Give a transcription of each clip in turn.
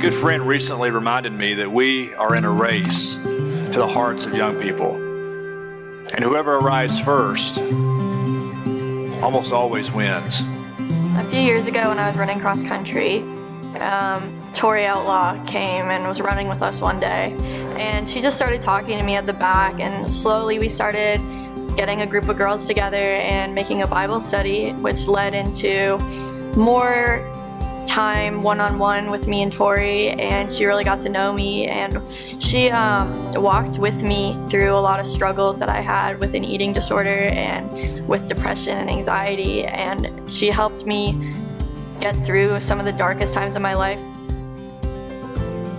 good friend recently reminded me that we are in a race to the hearts of young people. And whoever arrives first almost always wins. A few years ago when I was running cross country, Tori Outlaw came and was running with us one day. And she just started talking to me at the back, and slowly we started getting a group of girls together and making a Bible study, which led into more time one-on-one with me and Tori, and she really got to know me, and she walked with me through a lot of struggles that I had with an eating disorder and with depression and anxiety, and she helped me get through some of the darkest times of my life.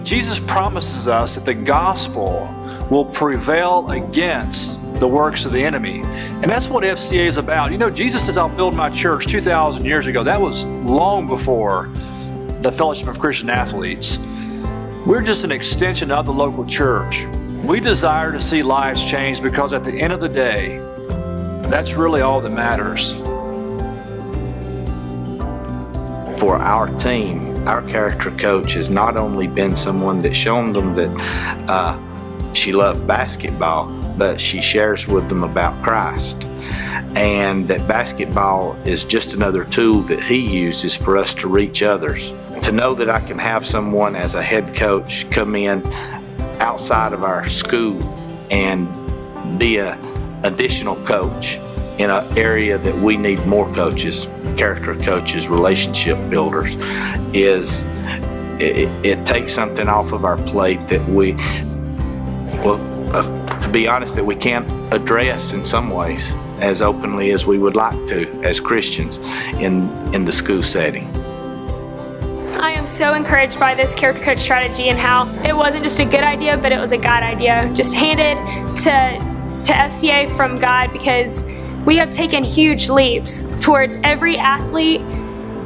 Jesus promises us that the gospel will prevail against the works of the enemy. And that's what FCA is about. You know, Jesus says, "I'll build my church" 2,000 years ago. That was long before the Fellowship of Christian Athletes. We're just an extension of the local church. We desire to see lives change because at the end of the day, that's really all that matters. For our team, our character coach has not only been someone that's shown them that she loved basketball, but she shares with them about Christ, and that basketball is just another tool that he uses for us to reach others. To know that I can have someone as a head coach come in outside of our school and be an additional coach in an area that we need more coaches, character coaches, relationship builders, it takes something off of our plate that to be honest, that we can't address in some ways as openly as we would like to as Christians in the school setting. I am so encouraged by this character coach strategy and how it wasn't just a good idea, but it was a God idea, just handed to FCA from God, because we have taken huge leaps towards every athlete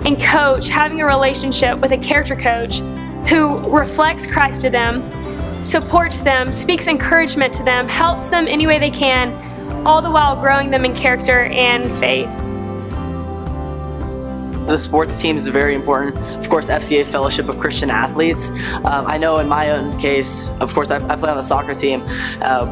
and coach having a relationship with a character coach who reflects Christ to them, supports them, speaks encouragement to them, helps them any way they can, all the while growing them in character and faith. The sports team is very important. Of course, FCA, Fellowship of Christian Athletes. I know in my own case, of course, I play on the soccer team.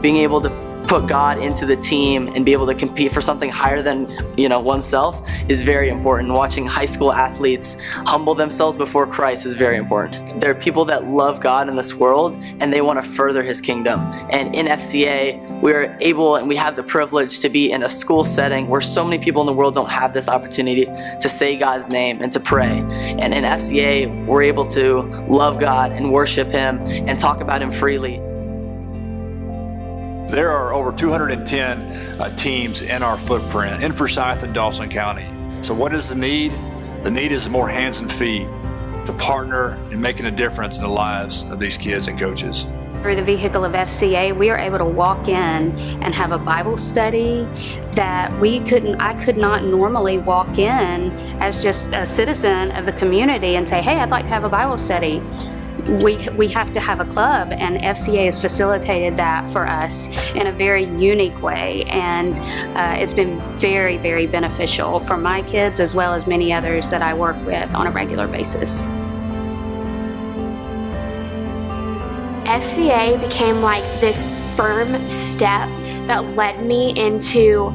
Being able to put God into the team and be able to compete for something higher than oneself is very important. Watching high school athletes humble themselves before Christ is very important. There are people that love God in this world and they want to further His kingdom. And in FCA, we are able and we have the privilege to be in a school setting where so many people in the world don't have this opportunity to say God's name and to pray. And in FCA, we're able to love God and worship Him and talk about Him freely. There are over 210 teams in our footprint in Forsyth and Dawson County. So what is the need? The need is more hands and feet to partner in making a difference in the lives of these kids and coaches. Through the vehicle of FCA, we are able to walk in and have a Bible study that I could not normally walk in as just a citizen of the community and say, hey, I'd like to have a Bible study. We have to have a club, and FCA has facilitated that for us in a very unique way, and it's been very, very beneficial for my kids as well as many others that I work with on a regular basis. FCA became like this firm step that led me into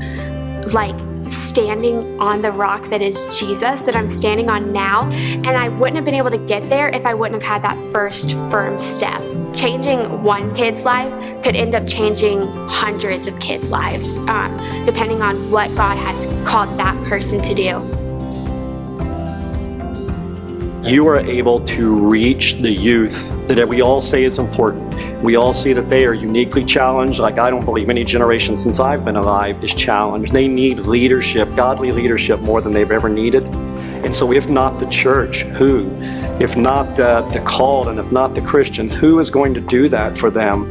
standing on the rock that is Jesus, that I'm standing on now, and I wouldn't have been able to get there if I wouldn't have had that first firm step. Changing one kid's life could end up changing hundreds of kids' lives, depending on what God has called that person to do. You are able to reach the youth that we all say is important. We all see that they are uniquely challenged. Like, I don't believe any generation since I've been alive is challenged. They need leadership, godly leadership, more than they've ever needed. And so if not the church, who? If not the called, and if not the Christian, who is going to do that for them?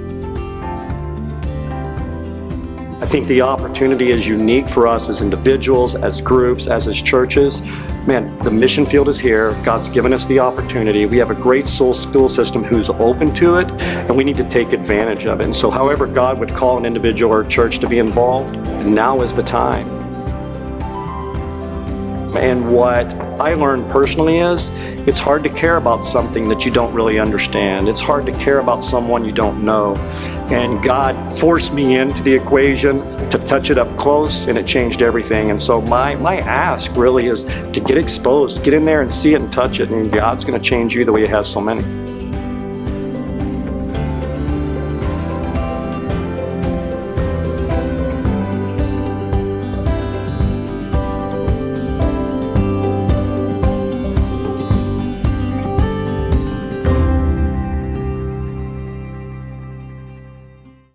I think the opportunity is unique for us as individuals, as groups, as churches. Man, the mission field is here. God's given us the opportunity. We have a great school system who's open to it, and we need to take advantage of it. And so however God would call an individual or church to be involved, now is the time. And what I learned personally is it's hard to care about something that you don't really understand. It's hard to care about someone you don't know. And God forced me into the equation to touch it up close, and it changed everything. And so my ask really is to get exposed, get in there and see it and touch it, and God's going to change you the way He has so many.